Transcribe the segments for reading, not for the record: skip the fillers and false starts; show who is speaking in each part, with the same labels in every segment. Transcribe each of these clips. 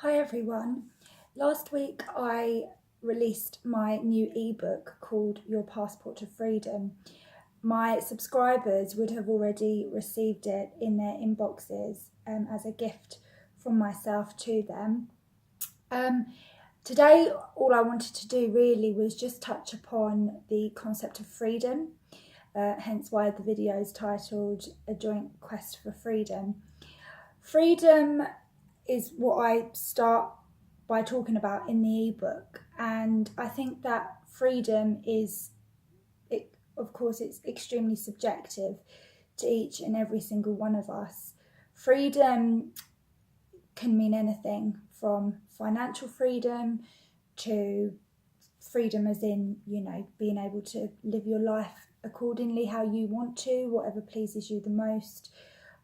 Speaker 1: Hi everyone. Last week I released my new ebook called Your Passport to Freedom. My subscribers would have already received it in their inboxes as a gift from myself to them. Today all I wanted to do really was just touch upon the concept of freedom, hence why the video is titled A Joint Quest for Freedom. Freedom is what I start by talking about in the ebook, and I think that freedom is, of course, it's extremely subjective to each and every single one of us. Freedom can mean anything from financial freedom to freedom as in, being able to live your life accordingly how you want to, whatever pleases you the most.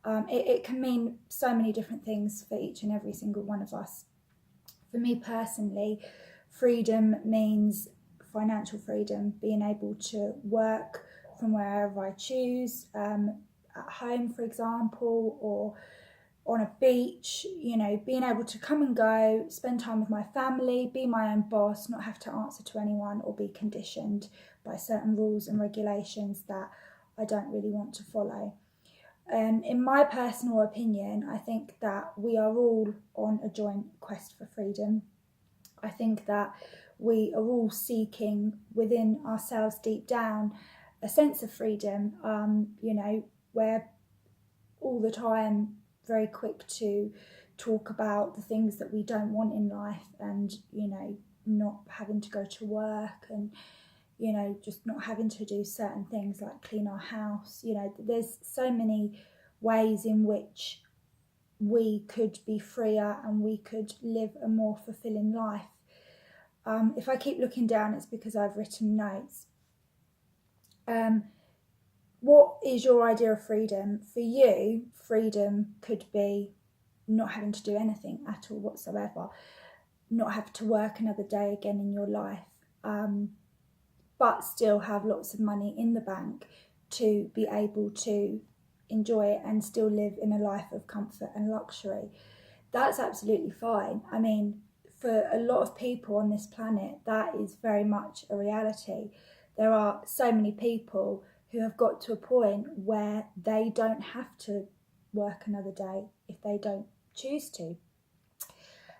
Speaker 1: It can mean so many different things for each and every single one of us. For me personally, freedom means financial freedom, being able to work from wherever I choose, at home, for example, or on a beach, being able to come and go, spend time with my family, be my own boss, not have to answer to anyone or be conditioned by certain rules and regulations that I don't really want to follow. In my personal opinion, I think that we are all on a joint quest for freedom. I think that we are all seeking within ourselves deep down a sense of freedom. We're all the time very quick to talk about the things that we don't want in life and, not having to go to work and, just not having to do certain things like clean our house. There's so many ways in which we could be freer and we could live a more fulfilling life. If I keep looking down, it's because I've written notes. What is your idea of freedom? For you, freedom could be not having to do anything at all whatsoever, not have to work another day again in your life, but still have lots of money in the bank to be able to enjoy it and still live in a life of comfort and luxury. That's absolutely fine. I mean, for a lot of people on this planet, that is very much a reality. There are so many people who have got to a point where they don't have to work another day if they don't choose to.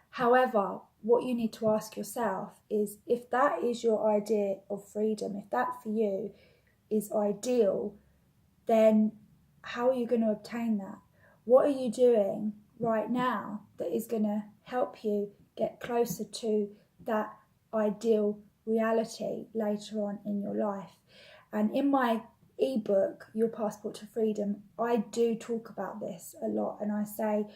Speaker 1: However, what you need to ask yourself is, if that is your idea of freedom, if that for you is ideal, then how are you going to obtain that? What are you doing right now that is going to help you get closer to that ideal reality later on in your life? And in my ebook, Your Passport to Freedom, I do talk about this a lot, and I say,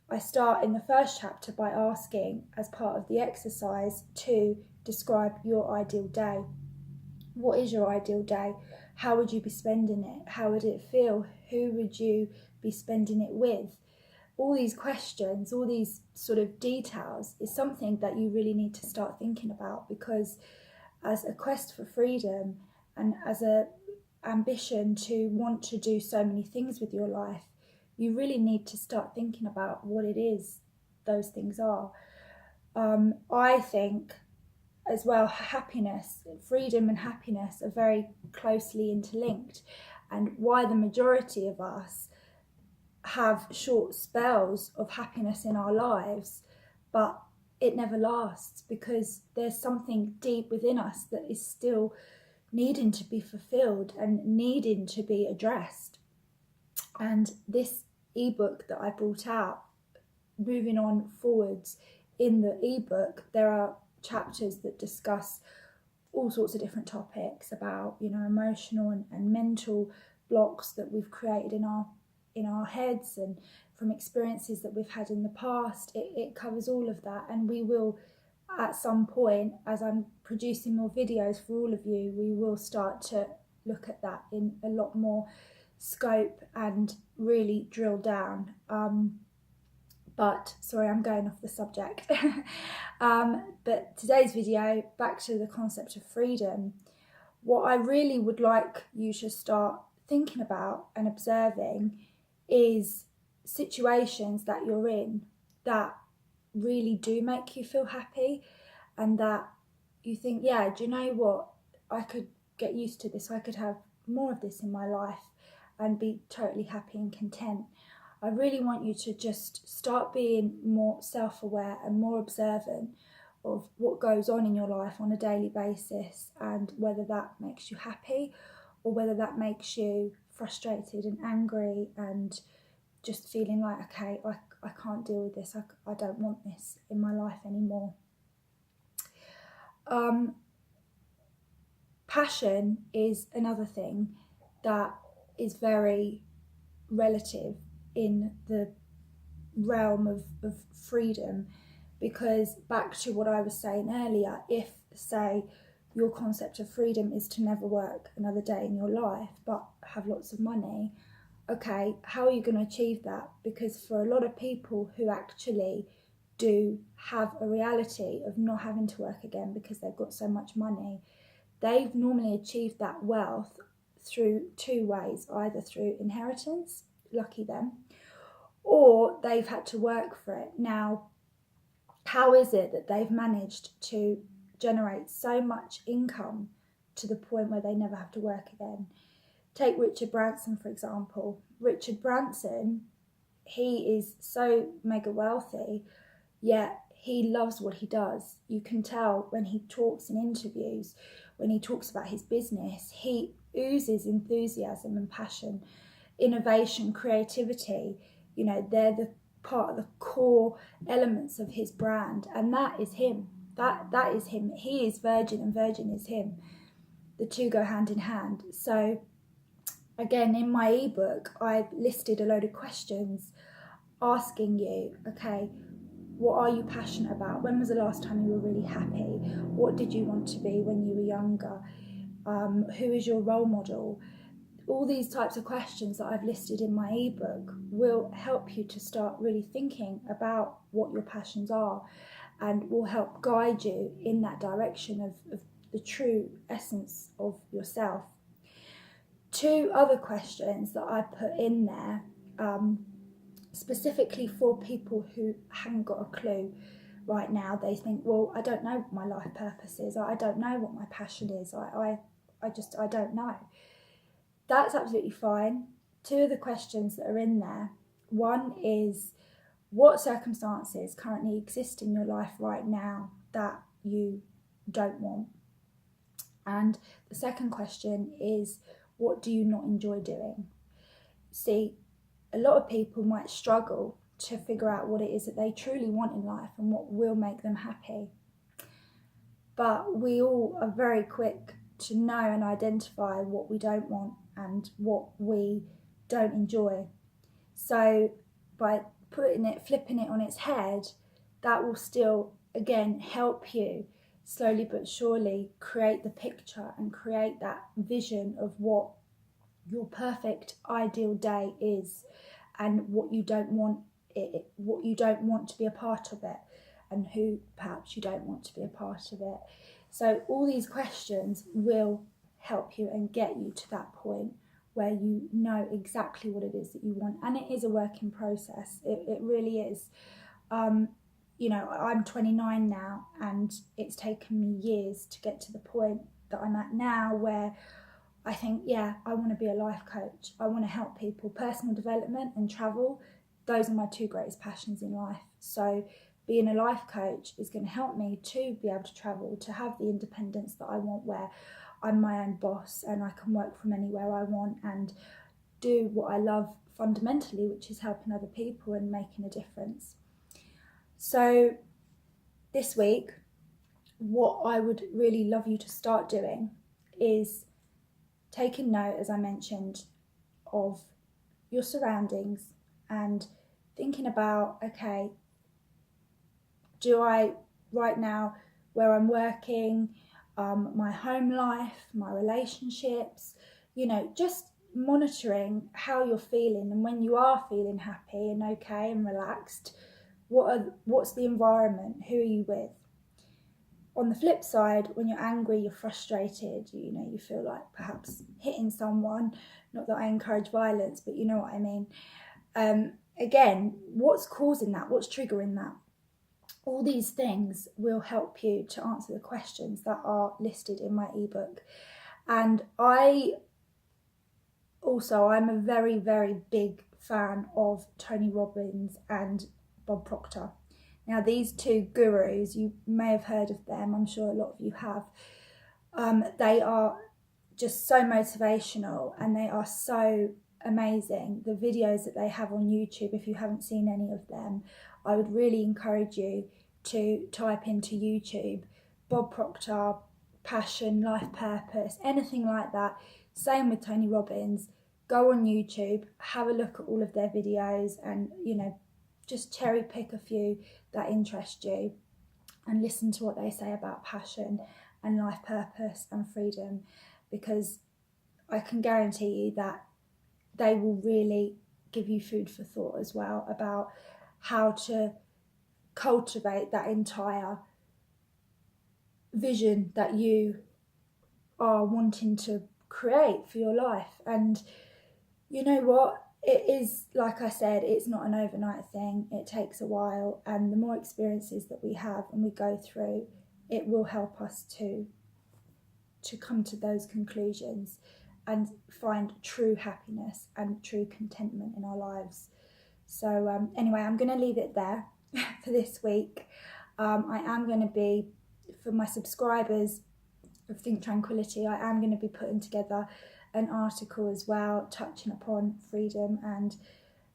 Speaker 1: I start in the first chapter by asking, as part of the exercise, to describe your ideal day. What is your ideal day? How would you be spending it? How would it feel? Who would you be spending it with? All these questions, all these sort of details is something that you really need to start thinking about, because as a quest for freedom and as a ambition to want to do so many things with your life, you really need to start thinking about what it is those things are. I think as well, happiness, freedom and happiness are very closely interlinked, and why the majority of us have short spells of happiness in our lives, but it never lasts, because there's something deep within us that is still needing to be fulfilled and needing to be addressed. And this ebook that I brought out, moving on forwards in the ebook, there are chapters that discuss all sorts of different topics about, emotional and mental blocks that we've created in our heads and from experiences that we've had in the past. It covers all of that, and we will, at some point, as I'm producing more videos for all of you, we will start to look at that in a lot more scope and really drill down. But sorry, I'm going off the subject. But today's video, back to the concept of freedom, what I really would like you to start thinking about and observing is situations that you're in that really do make you feel happy, and that you think, yeah, do you know what, I could get used to this, I could have more of this in my life and be totally happy and content. I really want you to just start being more self-aware and more observant of what goes on in your life on a daily basis, and whether that makes you happy or whether that makes you frustrated and angry and just feeling like, okay, I can't deal with this, I don't want this in my life anymore. Passion is another thing that is very relative in the realm of freedom, because back to what I was saying earlier, if, say, your concept of freedom is to never work another day in your life but have lots of money, okay, how are you going to achieve that? Because for a lot of people who actually do have a reality of not having to work again because they've got so much money, they've normally achieved that wealth through two ways: either through inheritance, lucky them, or they've had to work for it. Now, how is it that they've managed to generate so much income to the point where they never have to work again? Take Richard Branson, for example. Richard Branson, he is so mega wealthy, yet he loves what he does. You can tell when he talks in interviews, when he talks about his business, he oozes enthusiasm and passion, innovation, creativity. You know, they're the part of the core elements of his brand, and that is him. That is him. He is Virgin and Virgin is him. The two go hand in hand. So again, in my ebook, I've listed a load of questions asking you, okay, what are you passionate about? When was the last time you were really happy? What did you want to be when you were younger? Who is your role model? All these types of questions that I've listed in my ebook will help you to start really thinking about what your passions are, and will help guide you in that direction of the true essence of yourself. Two other questions that I put in there, specifically for people who haven't got a clue right now. They think, well, I don't know what my life purpose is, I don't know what my passion is, I don't know. That's absolutely fine. Two of the questions that are in there, one is, what circumstances currently exist in your life right now that you don't want? And the second question is, what do you not enjoy doing? See, a lot of people might struggle to figure out what it is that they truly want in life and what will make them happy. But we all are very quick to know and identify what we don't want and what we don't enjoy. So by flipping it on its head, that will still, again, help you slowly but surely create the picture and create that vision of what your perfect ideal day is, and what you don't want to be a part of it, and who perhaps you don't want to be a part of it. So all these questions will help you and get you to that point where you know exactly what it is that you want. And it is a work in process. It really is. You know, I'm 29 now, and it's taken me years to get to the point that I'm at now, where I think, yeah, I want to be a life coach. I want to help people. Personal development and travel, those are my two greatest passions in life. So being a life coach is going to help me to be able to travel, to have the independence that I want, where I'm my own boss and I can work from anywhere I want and do what I love fundamentally, which is helping other people and making a difference. So this week, what I would really love you to start doing is taking note, as I mentioned, of your surroundings and thinking about, okay, do I right now, where I'm working, my home life, my relationships, you know, just monitoring how you're feeling, and when you are feeling happy and okay and relaxed, what's the environment, who are you with? On the flip side, when you're angry, you're frustrated, you know, you feel like perhaps hitting someone, not that I encourage violence, but you know what I mean. again, what's causing that? What's triggering that? All these things will help you to answer the questions that are listed in my ebook. And I'm a very, very big fan of Tony Robbins and Bob Proctor. Now, these two gurus, you may have heard of them, I'm sure a lot of you have. They are just so motivational and they are so amazing. The videos that they have on YouTube, if you haven't seen any of them, I would really encourage you to type into YouTube Bob Proctor, passion, life purpose, anything like that. Same with Tony Robbins. Go on YouTube, have a look at all of their videos and, just cherry pick a few that interest you and listen to what they say about passion and life purpose and freedom, because I can guarantee you that they will really give you food for thought as well about how to cultivate that entire vision that you are wanting to create for your life. And you know what? It is, like I said, it's not an overnight thing. It takes a while, and the more experiences that we have and we go through, it will help us to come to those conclusions and find true happiness and true contentment in our lives. So anyway, I'm going to leave it there for this week. I am going to be, for my subscribers of Think Tranquility, I am going to be putting together an article as well, touching upon freedom and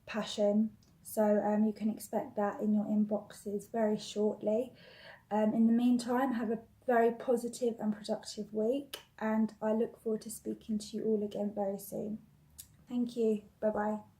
Speaker 1: passion. So you can expect that in your inboxes very shortly. In the meantime, have a very positive and productive week, and I look forward to speaking to you all again very soon. Thank you. Bye bye.